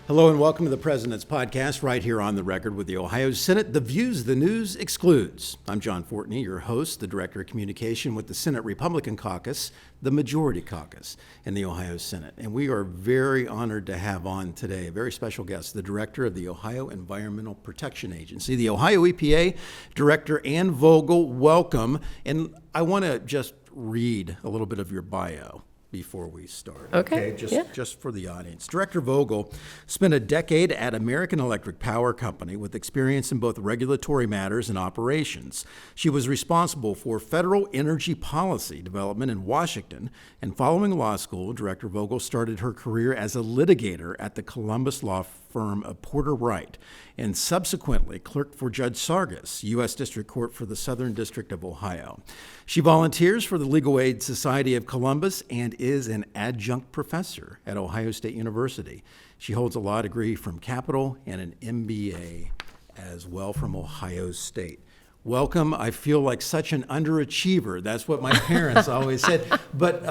Hello and welcome to the President's Podcast right here on the record with the Ohio Senate. The views the news excludes. I'm John Fortney, your host, the Director of Communication with the Senate Republican Caucus, the Majority Caucus in the Ohio Senate. And we are very honored to have on today a very special guest, the Director of the Ohio Environmental Protection Agency, the Ohio EPA Director Ann Vogel. Welcome. And I want to just read a little bit of your bio before we start. Okay. Just for the audience. Director Vogel spent a decade at American Electric Power Company with experience in both regulatory matters and operations. She was responsible for federal energy policy development in Washington, and following law school, Director Vogel started her career as a litigator at the Columbus law firm of Porter Wright, and subsequently clerked for Judge Sargas, U.S. District Court for the Southern District of Ohio. She volunteers for the Legal Aid Society of Columbus and is an adjunct professor at Ohio State University. She holds a law degree from Capitol and an MBA as well from Ohio State. Welcome. I feel like such an underachiever. That's what my parents always said. But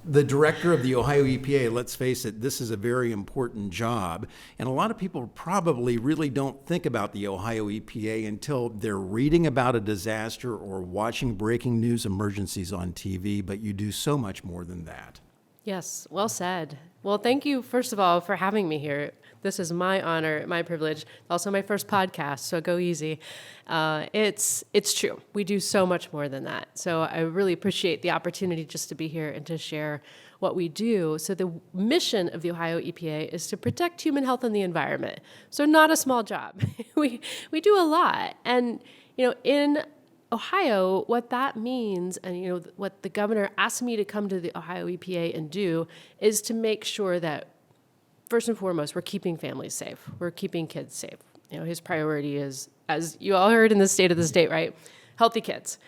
the director of the Ohio EPA, let's face it, this is a very important job. And a lot of people probably really don't think about the Ohio EPA until they're reading about a disaster or watching breaking news emergencies on TV, but you do so much more than that. Yes, well said. Well, thank you, first of all, for having me here. This is my honor, my privilege, also my first podcast, so go easy. It's true. We do so much more than that. So I really appreciate the opportunity just to be here and to share what we do. So the mission of the Ohio EPA is to protect human health and the environment. So not a small job. We do a lot. And, in Ohio, what that means, and what the governor asked me to come to the Ohio EPA and do, is to make sure that first and foremost, we're keeping families safe. We're keeping kids safe. His priority is, as you all heard in the state of the state, right? Healthy kids.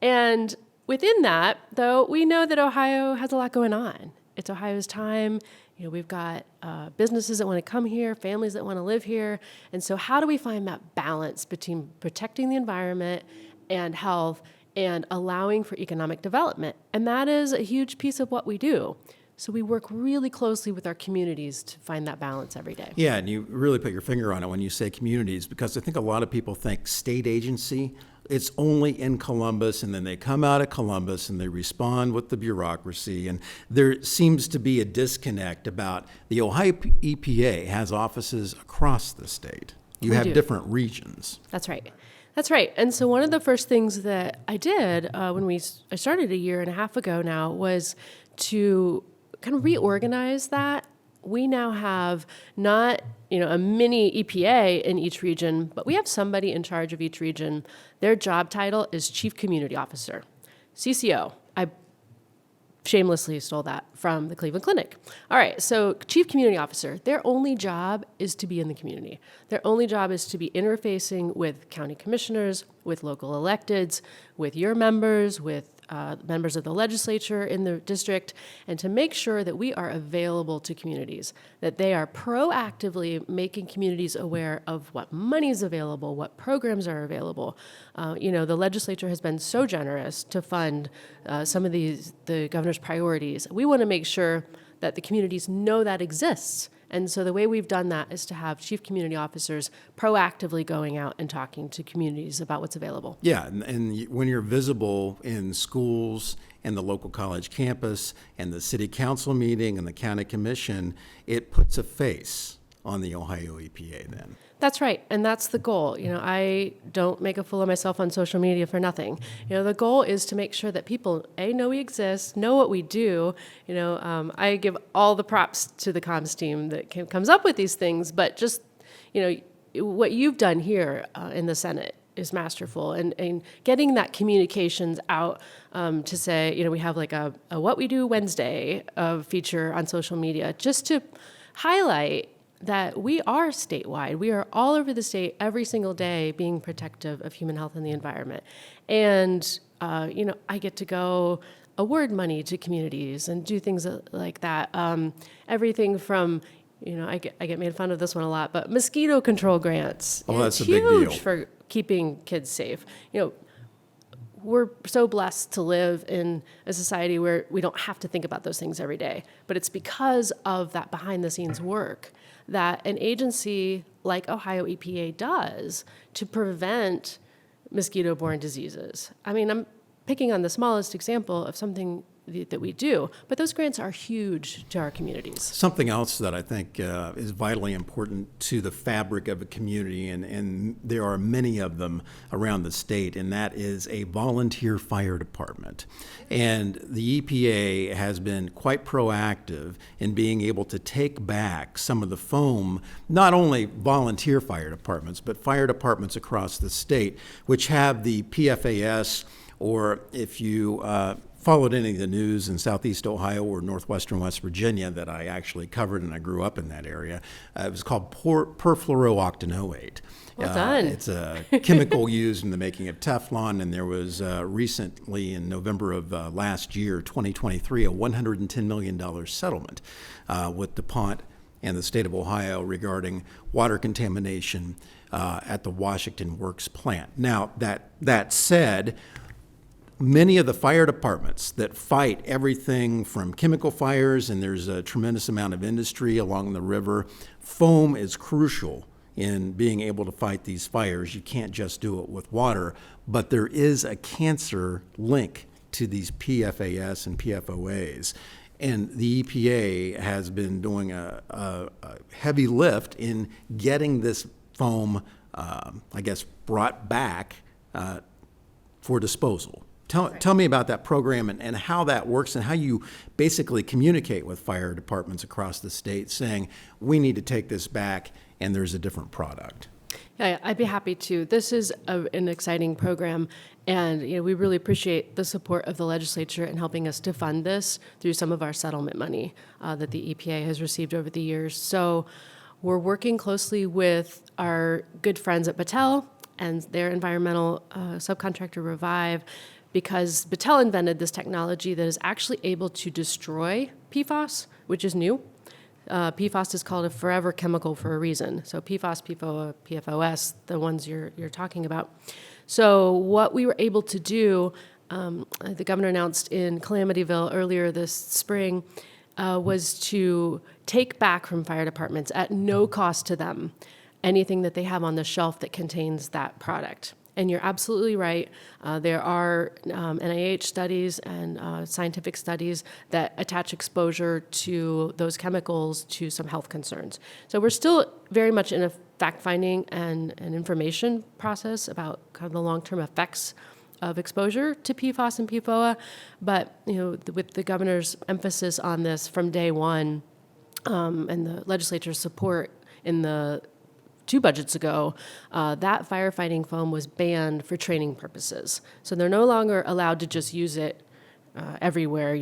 And within that, though, we know that Ohio has a lot going on. It's Ohio's time. We've got businesses that want to come here, families that want to live here. And so how do we find that balance between protecting the environment and health and allowing for economic development? And that is a huge piece of what we do. So we work really closely with our communities to find that balance every day. Yeah, and you really put your finger on it when you say communities, because I think a lot of people think state agency, it's only in Columbus, and then they come out of Columbus and they respond with the bureaucracy. And there seems to be a disconnect about the Ohio EPA has offices across the state. You have different regions. That's right. That's right. And so one of the first things that I did when I started a year and a half ago now was to kind of reorganize that. We now have not, a mini EPA in each region, but we have somebody in charge of each region. Their job title is Chief Community Officer, CCO. I shamelessly stole that from the Cleveland Clinic. All right, so Chief Community Officer, their only job is to be in the community. Their only job is to be interfacing with county commissioners, with local electeds, with your members, with members of the legislature in the district, and to make sure that we are available to communities, that they are proactively making communities aware of what money is available, what programs are available. The legislature has been so generous to fund some of the governor's priorities. We want to make sure that the communities know that exists. And so the way we've done that is to have chief community officers proactively going out and talking to communities about what's available. Yeah, and when you're visible in schools and the local college campus and the city council meeting and the county commission, it puts a face on the Ohio EPA then. That's right, and that's the goal. I don't make a fool of myself on social media for nothing. The goal is to make sure that people, know we exist, know what we do. I give all the props to the comms team that comes up with these things, but just, what you've done here in the Senate is masterful, and getting that communications out to say, we have like a What We Do Wednesday feature on social media just to highlight that we are statewide. We are all over the state every single day being protective of human health and the environment. And, I get to go award money to communities and do things like that. Everything from, I get made fun of this one a lot, but mosquito control grants. Oh, that's a big deal. Huge for keeping kids safe. We're so blessed to live in a society where we don't have to think about those things every day. But it's because of that behind the scenes work that an agency like Ohio EPA does to prevent mosquito-borne diseases. I mean, I'm picking on the smallest example of something that we do, but those grants are huge to our communities. Something else that I think is vitally important to the fabric of a community, and there are many of them around the state, and that is a volunteer fire department. And the EPA has been quite proactive in being able to take back some of the foam, not only volunteer fire departments, but fire departments across the state, which have the PFAS, or if you followed any of the news in Southeast Ohio or Northwestern West Virginia that I actually covered, and I grew up in that area. It was called perfluorooctanoate. Well done. It's a chemical used in the making of Teflon, and there was recently in November of last year, 2023, a $110 million settlement with DuPont and the state of Ohio regarding water contamination at the Washington Works plant. Now, that said, many of the fire departments that fight everything from chemical fires, and there's a tremendous amount of industry along the river, foam is crucial in being able to fight these fires. You can't just do it with water, but there is a cancer link to these PFAS and PFOAs. And the EPA has been doing a heavy lift in getting this foam, brought back for disposal. Tell me about that program and how that works and how you basically communicate with fire departments across the state saying, we need to take this back and there's a different product. Yeah, I'd be happy to. This is an exciting program, and we really appreciate the support of the legislature in helping us to fund this through some of our settlement money that the EPA has received over the years. So we're working closely with our good friends at Battelle and their environmental subcontractor Revive, because Battelle invented this technology that is actually able to destroy PFAS, which is new. PFAS is called a forever chemical for a reason. So PFAS, PFOA, PFOS, the ones you're talking about. So what we were able to do, the governor announced in Calamityville earlier this spring, was to take back from fire departments at no cost to them anything that they have on the shelf that contains that product. And you're absolutely right. There are NIH studies and scientific studies that attach exposure to those chemicals to some health concerns. So we're still very much in a fact-finding and an information process about kind of the long-term effects of exposure to PFAS and PFOA. But with the governor's emphasis on this from day one, and the legislature's support in the 2 budgets ago, that firefighting foam was banned for training purposes. So they're no longer allowed to just use it everywhere,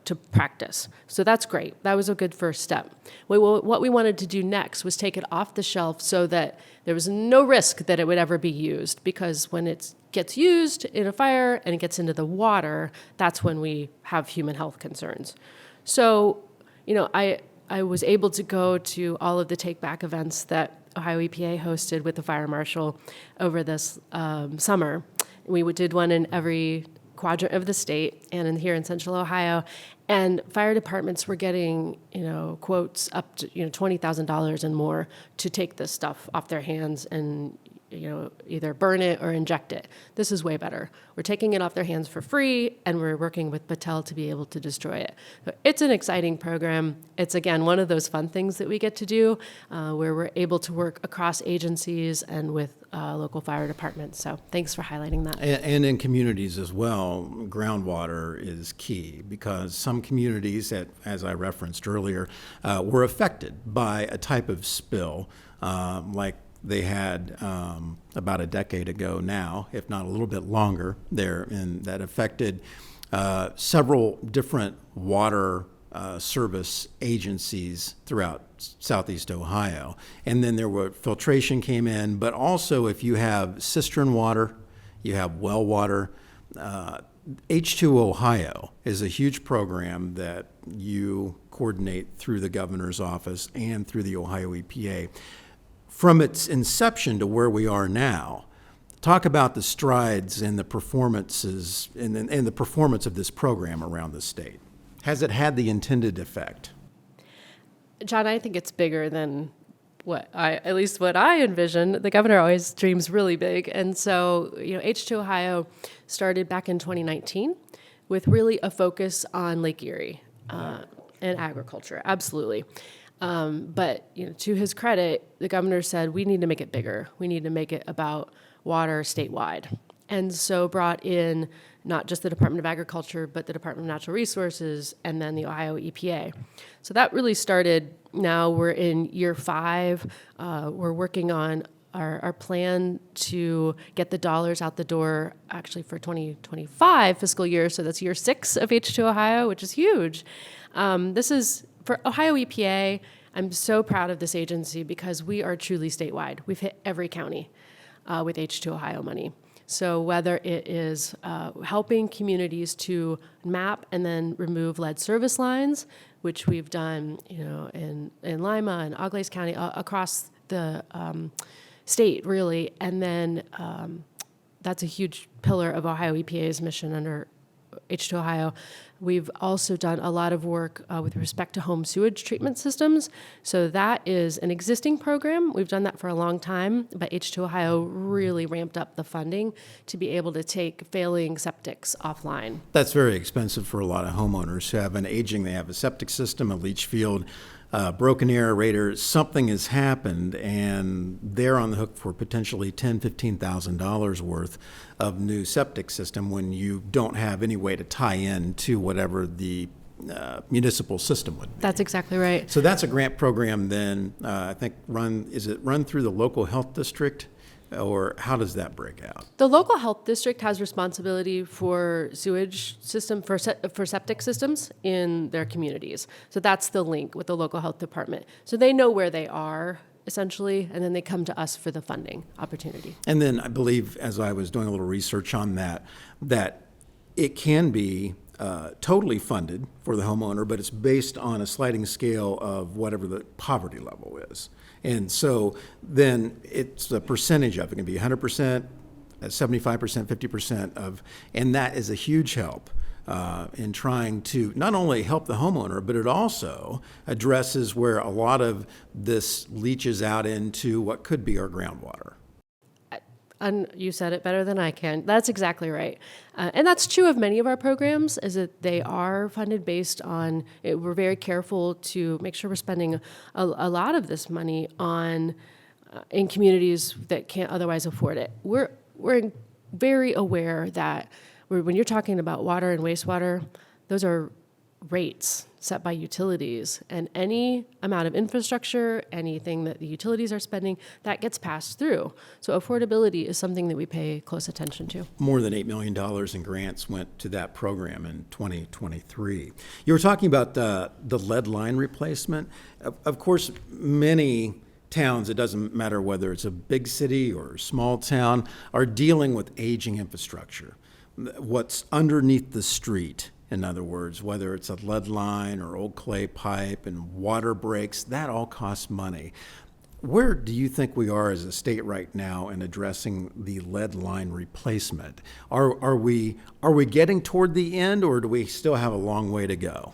to practice. So that's great. That was a good first step. What we wanted to do next was take it off the shelf so that there was no risk that it would ever be used, because when it gets used in a fire and it gets into the water, that's when we have human health concerns. So, I was able to go to all of the take back events that Ohio EPA hosted with the fire marshal over this summer. We did one in every quadrant of the state and here in Central Ohio, and fire departments were getting quotes up to $20,000 and more to take this stuff off their hands and either burn it or inject it. This is way better. We're taking it off their hands for free, and we're working with Battelle to be able to destroy it. So it's an exciting program. It's, again, one of those fun things that we get to do where we're able to work across agencies and with local fire departments. So thanks for highlighting that. And in communities as well, groundwater is key, because some communities, as I referenced earlier, were affected by a type of spill like they had about a decade ago now, if not a little bit longer there, and that affected several different water service agencies throughout Southeast Ohio. And then filtration came in, but also if you have cistern water, you have well water, H2Ohio is a huge program that you coordinate through the governor's office and through the Ohio EPA. From its inception to where we are now, talk about the strides and the performances and the performance of this program around the state. Has it had the intended effect? John, I think it's bigger than at least what I envision. The governor always dreams really big. And so, H2Ohio started back in 2019 with really a focus on Lake Erie and agriculture. Absolutely. But to his credit, the governor said, we need to make it bigger. We need to make it about water statewide. And so brought in not just the Department of Agriculture, but the Department of Natural Resources, and then the Ohio EPA. So that really started. Now we're in year 5. We're working on our plan to get the dollars out the door actually for 2025 fiscal year. So that's year 6 of H2Ohio, which is huge. This is for Ohio EPA. I'm so proud of this agency because we are truly statewide. We've hit every county with H2Ohio money. So whether it is helping communities to map and then remove lead service lines, which we've done, in Lima and Auglaize County, across the state, really, and then that's a huge pillar of Ohio EPA's mission under H2Ohio. We've also done a lot of work with respect to home sewage treatment systems. So that is an existing program. We've done that for a long time, but H2Ohio really ramped up the funding to be able to take failing septics offline. That's very expensive for a lot of homeowners who have an aging, they have a septic system, a leach field, broken aerator, something has happened, and they're on the hook for potentially $10,000, $15,000 worth of new septic system when you don't have any way to tie in to whatever the municipal system would be. That's exactly right. So that's a grant program then, I think is it run through the local health district? Or how does that break out? The local health district has responsibility for sewage system, for septic systems in their communities. So that's the link with the local health department. So they know where they are, essentially, and then they come to us for the funding opportunity. And then I believe, as I was doing a little research on that it can be totally funded for the homeowner, but it's based on a sliding scale of whatever the poverty level is. And so then it's a percentage of it. It can be 100%, 75%, 50% of, and that is a huge help in trying to not only help the homeowner, but it also addresses where a lot of this leaches out into what could be our groundwater. And you said it better than I can. That's exactly right. And that's true of many of our programs, is that they are funded based on, we're very careful to make sure we're spending a lot of this money on in communities that can't otherwise afford it. We're very aware that when you're talking about water and wastewater, those are rates set by utilities, and any amount of infrastructure, anything that the utilities are spending, that gets passed through. So affordability is something that we pay close attention to. More than $8 million in grants went to that program in 2023. You were talking about the lead line replacement. Of course, many towns, it doesn't matter whether it's a big city or a small town, are dealing with aging infrastructure. What's underneath the street, in other words, whether it's a lead line or old clay pipe and water breaks, that all costs money. Where do you think we are as a state right now in addressing the lead line replacement? Are we getting toward the end, or do we still have a long way to go?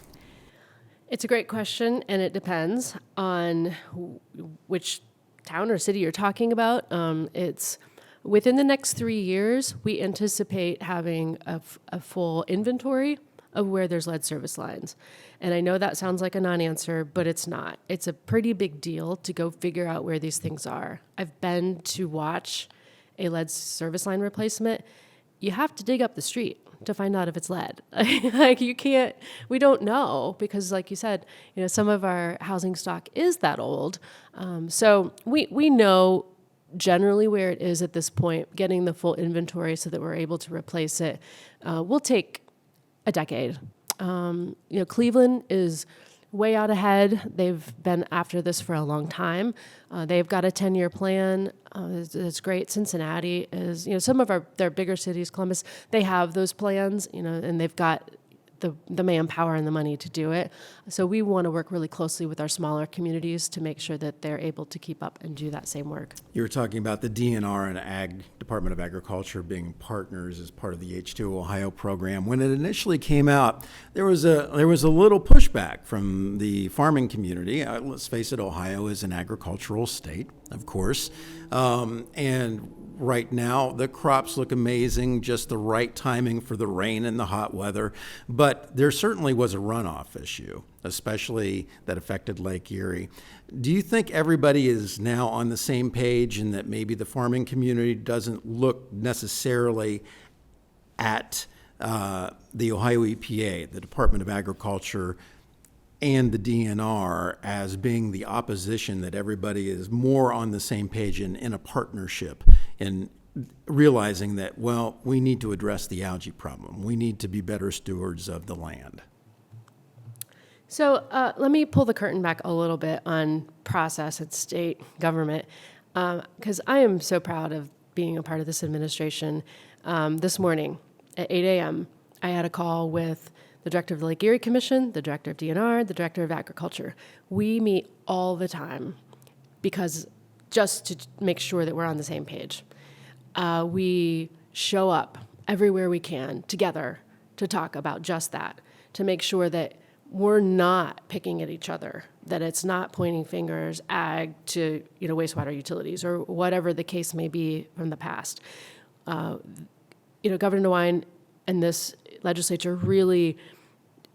It's a great question, and it depends on which town or city you're talking about. It's within the next 3 years, we anticipate having a full inventory of where there's lead service lines. And I know that sounds like a non-answer, but it's not. It's a pretty big deal to go figure out where these things are. I've been to watch a lead service line replacement. You have to dig up the street to find out if it's lead. Like we don't know, because like you said, some of our housing stock is that old. So we know generally where it is at this point. Getting the full inventory so that we're able to replace it will take a decade. Cleveland is way out ahead. They've been after this for a long time. They've got a 10-year plan. It's great. Cincinnati is, some of their bigger cities, Columbus, they have those plans, and they've got the manpower and the money to do it. So we want to work really closely with our smaller communities to make sure that they're able to keep up and do that same work. You were talking about the DNR and Department of Agriculture being partners as part of the H2Ohio program. When it initially came out, there was a little pushback from the farming community. Let's face it, Ohio is an agricultural state, of course, and right now, the crops look amazing, just the right timing for the rain and the hot weather. But there certainly was a runoff issue, especially that affected Lake Erie. Do you think everybody is now on the same page and that maybe the farming community doesn't look necessarily at the Ohio EPA, the Department of Agriculture, and the DNR as being the opposition, that everybody is more on the same page and in a partnership and realizing that, well, we need to address the algae problem. We need to be better stewards of the land. So let me pull the curtain back a little bit on process at state government, because I am so proud of being a part of this administration. This morning at 8 a.m., I had a call with the director of the Lake Erie Commission, the director of DNR, the director of Agriculture. We meet all the time because just to make sure that we're on the same page. We show up everywhere we can together to talk about just that, to make sure that we're not picking at each other, that it's not pointing fingers, ag to wastewater utilities or whatever the case may be from the past. Governor DeWine and this legislature really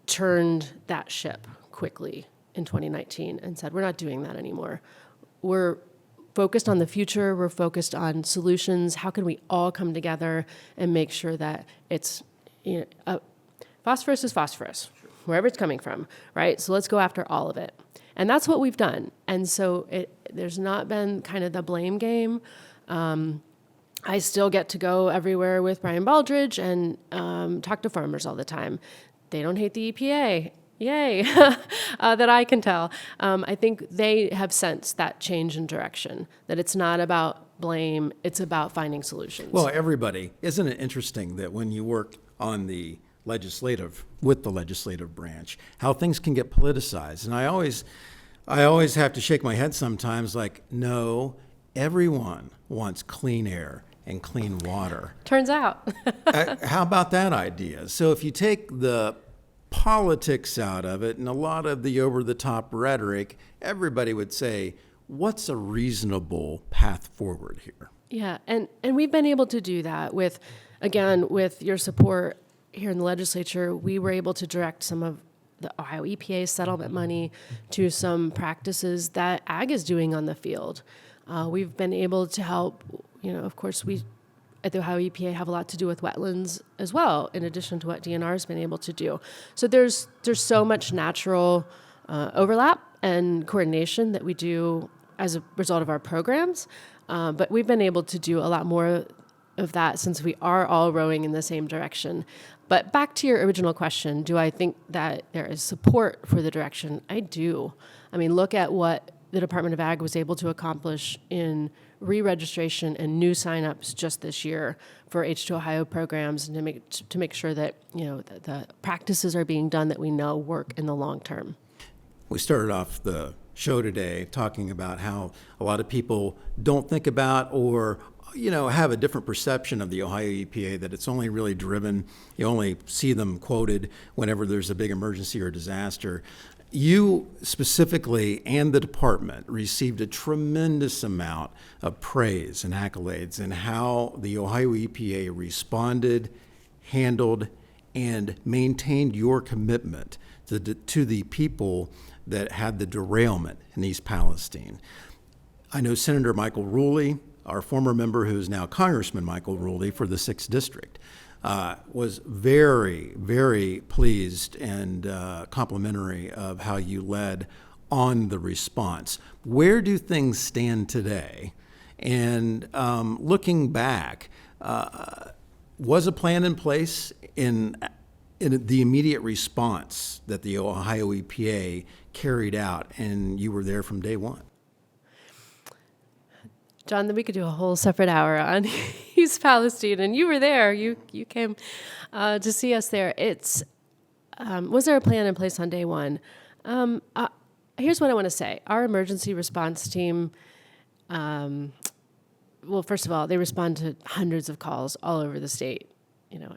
turned that ship quickly in 2019 and said, we're not doing that anymore. We're focused on the future. We're focused on solutions. How can we all come together and make sure that it's, phosphorus is phosphorus, wherever it's coming from, right? So let's go after all of it. And that's what we've done. And so there's not been kind of the blame game. I still get to go everywhere with Brian Baldridge and talk to farmers all the time. They don't hate the EPA, yay, that I can tell. I think they have sensed that change in direction, that it's not about blame, it's about finding solutions. Well, everybody, isn't it interesting that when you work on with the legislative branch, how things can get politicized? And I always have to shake my head sometimes like, no, everyone wants clean air and clean water. Turns out. How about that idea? So if you take the politics out of it and a lot of the over-the-top rhetoric, everybody would say, what's a reasonable path forward here? Yeah, and we've been able to do that with your support here in the legislature. We were able to direct some of the Ohio EPA settlement money to some practices that ag is doing on the field. We've been able to help, of course, we at the Ohio EPA have a lot to do with wetlands as well, in addition to what DNR has been able to do. So there's so much natural overlap and coordination that we do as a result of our programs, but we've been able to do a lot more of that since we are all rowing in the same direction. But back to your original question, do I think that there is support for the direction? I do. I mean, look at what the Department of Ag was able to accomplish in re-registration and new signups just this year for H2Ohio programs, and to make sure that the practices are being done that we know work in the long term. We started off the show today talking about how a lot of people don't think about or have a different perception of the Ohio EPA, that it's only really driven, you only see them quoted whenever there's a big emergency or disaster. You specifically and the department received a tremendous amount of praise and accolades in how the Ohio EPA responded, handled, and maintained your commitment to the people that had the derailment in East Palestine. I know Senator Michael Ruley, our former member who is now Congressman Michael Ruley for the 6th District, was very, very pleased and complimentary of how you led on the response. Where do things stand today? And looking back, was a plan in place in the immediate response that the Ohio EPA carried out, and you were there from day one? John, we could do a whole separate hour on East Palestine, and you were there. You came to see us there. It's Was there a plan in place on day one? Here's what I want to say. Our emergency response team, well, first of all, they respond to hundreds of calls all over the state,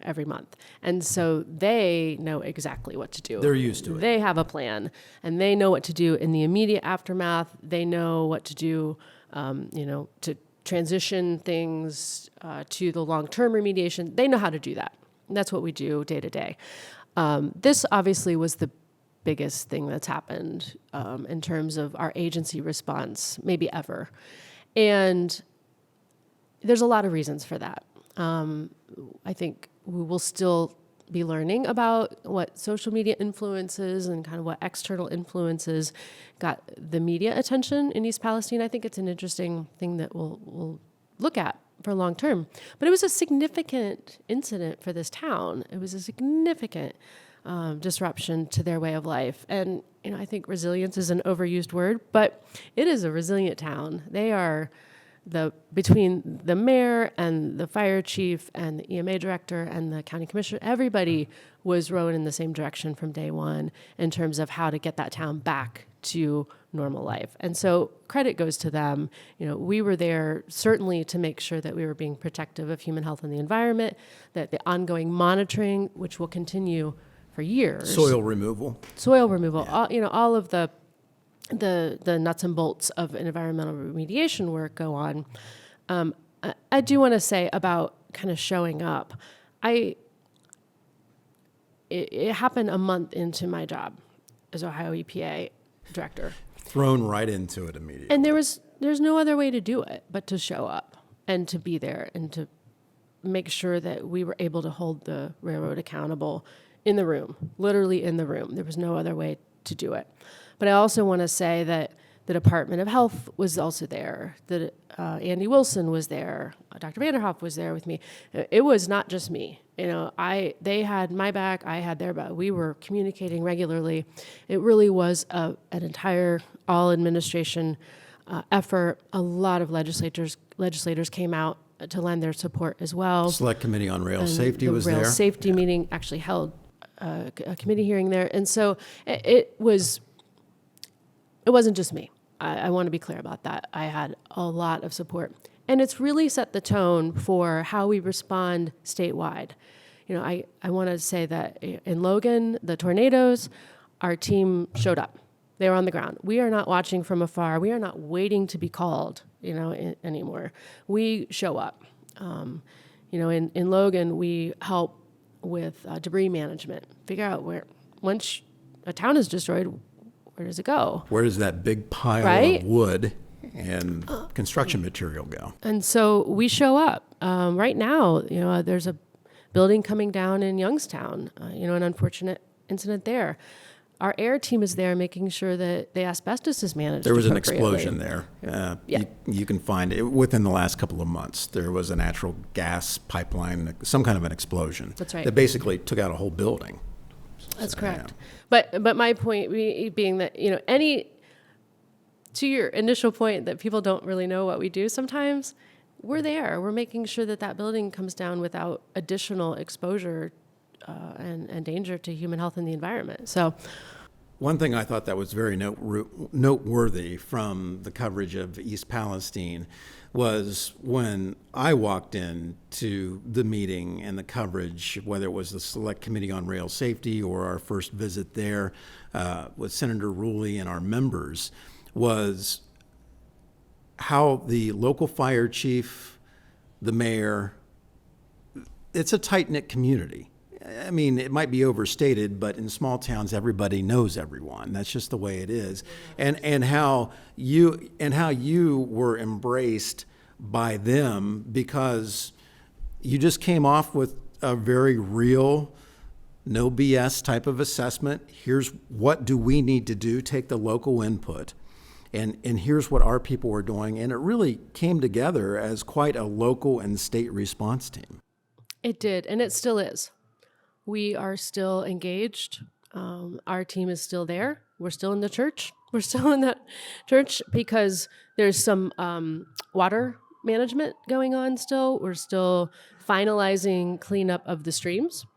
every month. And so they know exactly what to do. They're used to it. They have a plan, and they know what to do in the immediate aftermath. They know what to do, to transition things to the long-term remediation. They know how to do that. And that's what we do day to day. This obviously was the biggest thing that's happened in terms of our agency response, maybe ever. And there's a lot of reasons for that. I think we will still be learning about what social media influences and kind of what external influences got the media attention in East Palestine. I think it's an interesting thing that we'll look at for long term. But it was a significant incident for this town. It was a significant disruption to their way of life. And, I think resilience is an overused word, but it is a resilient town. They are between the mayor and the fire chief and the EMA director and the county commissioner, everybody was rowing in the same direction from day one in terms of how to get that town back to normal life. And so credit goes to them. We were there certainly to make sure that we were being protective of human health and the environment, that the ongoing monitoring, which will continue for years. Soil removal. Yeah. All of the nuts and bolts of environmental remediation work go on. I do want to say about kind of showing up. It happened a month into my job as Ohio EPA director. Thrown right into it immediately. And there's no other way to do it but to show up and to be there and to make sure that we were able to hold the railroad accountable in the room, literally in the room. There was no other way to do it. But I also want to say that the Department of Health was also there, that Andy Wilson was there, Dr. Vanderhoff was there with me. It was not just me. They had my back, I had their back. We were communicating regularly. It really was an entire all-administration effort. A lot of legislators came out to lend their support as well. Select Committee on Rail Safety was there. The Rail Safety meeting actually held a committee hearing there. And so it wasn't just me. I want to be clear about that. I had a lot of support. And it's really set the tone for how we respond statewide. I want to say that in Logan, the tornadoes, our team showed up. They were on the ground. We are not watching from afar. We are not waiting to be called, anymore. We show up. In Logan, we help with debris management, figure out once a town is destroyed, where does it go? Where does that big pile of wood and construction material go? And so we show up. Right now, there's a building coming down in Youngstown, an unfortunate incident there. Our air team is there making sure that the asbestos is managed. There was an explosion there. Yeah. You can find it within the last couple of months. There was a natural gas pipeline, some kind of an explosion. That's right. That basically took out a whole building. That's correct. Yeah. But my point being that, to your initial point that people don't really know what we do sometimes, we're there. We're making sure that building comes down without additional exposure and danger to human health and the environment. So, one thing I thought that was very noteworthy from the coverage of East Palestine was when I walked into the meeting and the coverage, whether it was the Select Committee on Rail Safety or our first visit there with Senator Ruley and our members, was how the local fire chief, the mayor, it's a tight-knit community. I mean, it might be overstated, but in small towns, everybody knows everyone. That's just the way it is. And how you were embraced by them because you just came off with a very real, no BS type of assessment. Here's what do we need to do, take the local input, and here's what our people were doing. And it really came together as quite a local and state response team. It did, and it still is. We are still engaged. Our team is still there. We're still in the church. We're still in that church because there's some water management going on still. We're still finalizing cleanup of the streams.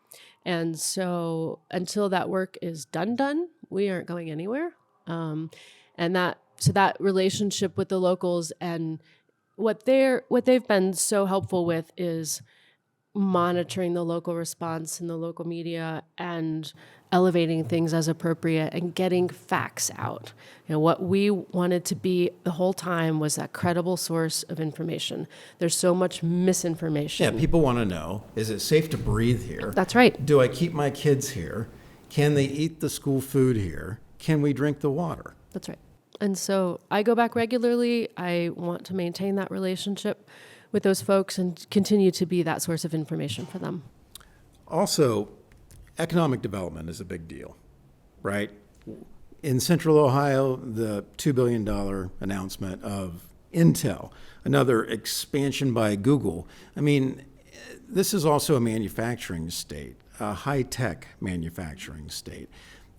And so until that work is done, we aren't going anywhere. And that relationship with the locals and what they've been so helpful with is monitoring the local response in the local media and elevating things as appropriate and getting facts out. What we wanted to be the whole time was that credible source of information. There's so much misinformation. Yeah, people want to know, is it safe to breathe here? That's right. Do I keep my kids here? Can they eat the school food here? Can we drink the water? That's right. And so I go back regularly. I want to maintain that relationship with those folks and continue to be that source of information for them. Also, economic development is a big deal, right? In Central Ohio, the $2 billion announcement of Intel, another expansion by Google. I mean, this is also a manufacturing state, a high-tech manufacturing state.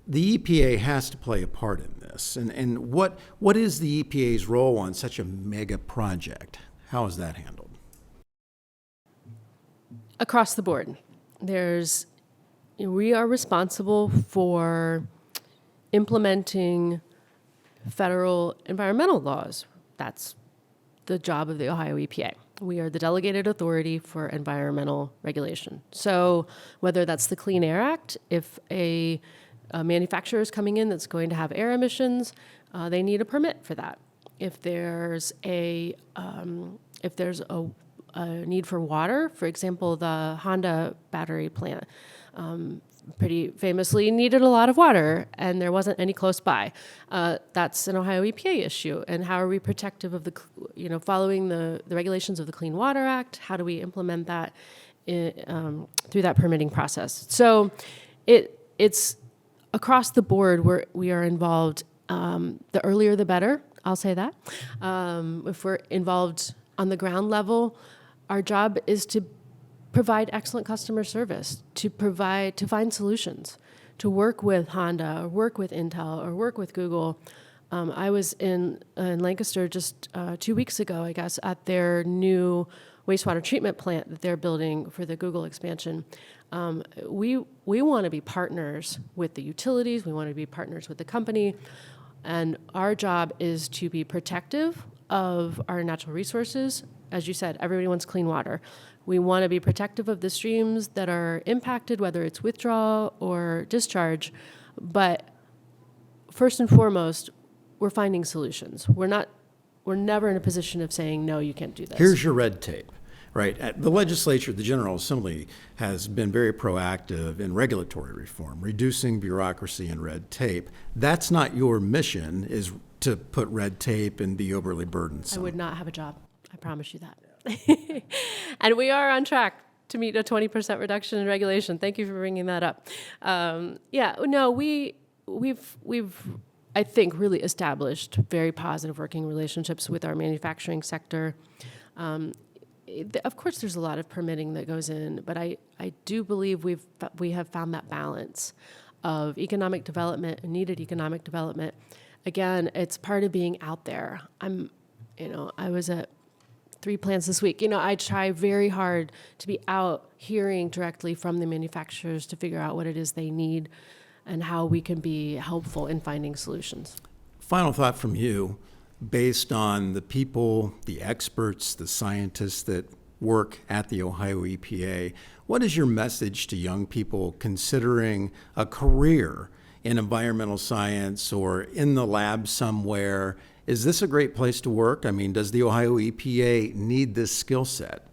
The EPA has to play a part in this. And what is the EPA's role on such a mega project? How is that handled? Across the board, we are responsible for implementing federal environmental laws. That's the job of the Ohio EPA. We are the delegated authority for environmental regulation. So whether that's the Clean Air Act, if a manufacturer is coming in that's going to have air emissions, they need a permit for that. If there's a need for water, for example, the Honda battery plant pretty famously needed a lot of water, and there wasn't any close by. That's an Ohio EPA issue. And how are we protective of following the regulations of the Clean Water Act? How do we implement that through that permitting process? So it's across the board where we are involved. The earlier the better, I'll say that. If we're involved on the ground level, our job is to provide excellent customer service, to find solutions, to work with Honda or work with Intel or work with Google. I was in Lancaster just 2 weeks ago, I guess, at their new wastewater treatment plant that they're building for the Google expansion. We want to be partners with the utilities. We want to be partners with the company. And our job is to be protective of our natural resources. As you said, everybody wants clean water. We want to be protective of the streams that are impacted, whether it's withdrawal or discharge. But first and foremost, we're finding solutions. We're never in a position of saying, no, you can't do this. Here's your red tape, right? The legislature, the General Assembly, has been very proactive in regulatory reform, reducing bureaucracy and red tape. That's not your mission, is to put red tape and be overly burdensome. I would not have a job. I promise you that. And we are on track to meet a 20% reduction in regulation. Thank you for bringing that up. We've I think really established very positive working relationships with our manufacturing sector. Of course, there's a lot of permitting that goes in, but I do believe we have found that balance of economic development and needed economic development. Again, it's part of being out there. I was at 3 plants this week. I try very hard to be out hearing directly from the manufacturers to figure out what it is they need and how we can be helpful in finding solutions. Final thought from you, based on the people, the experts, the scientists that work at the Ohio EPA, what is your message to young people considering a career in environmental science or in the lab somewhere? Is this a great place to work? I mean, does the Ohio EPA need this skill set?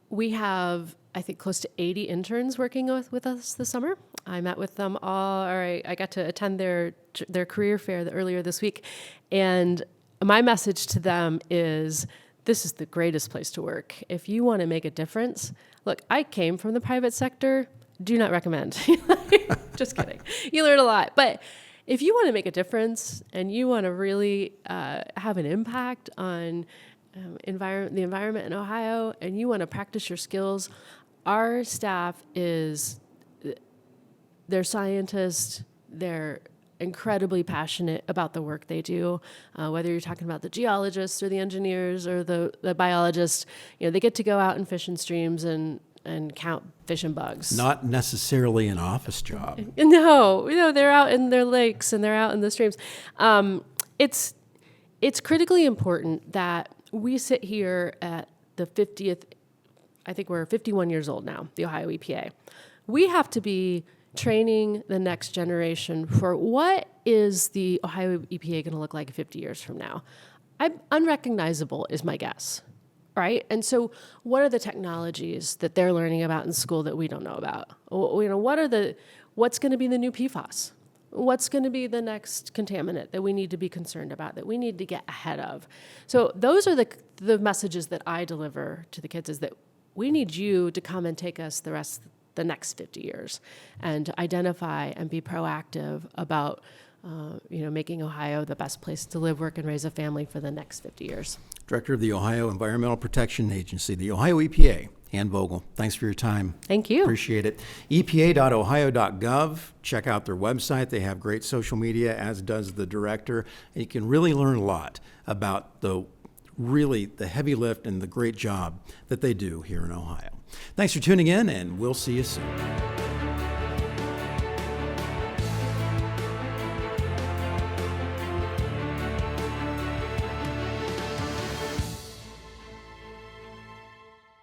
We have, I think, close to 80 interns working with us this summer. I met with them all, or I got to attend their career fair earlier this week. And my message to them is, this is the greatest place to work. If you want to make a difference, look, I came from the private sector, do not recommend. Just kidding. You learn a lot. But if you want to make a difference and you want to really have an impact on the environment in Ohio, and you want to practice your skills, our staff they're scientists, they're incredibly passionate about the work they do, whether you're talking about the geologists or the engineers or the biologists. They get to go out and fish in streams and and count fish and bugs. Not necessarily an office job. No, they're out in their lakes and they're out in the streams. It's critically important that we sit here at the 50th, I think we're 51 years old now, the Ohio EPA. We have to be training the next generation for what is the Ohio EPA going to look like 50 years from now. Unrecognizable is my guess, right? And so what are the technologies that they're learning about in school that we don't know about? What's going to be the new PFAS? What's going to be the next contaminant that we need to be concerned about, that we need to get ahead of? So those are the messages that I deliver to the kids, is that we need you to come and take us the next 50 years and identify and be proactive about making Ohio the best place to live, work, and raise a family for the next 50 years. Director of the Ohio Environmental Protection Agency, the Ohio EPA, Ann Vogel. Thanks for your time. Thank you. Appreciate it. EPA.ohio.gov. Check out their website. They have great social media, as does the director. And you can really learn a lot about the heavy lift and the great job that they do here in Ohio. Thanks for tuning in, and we'll see you soon.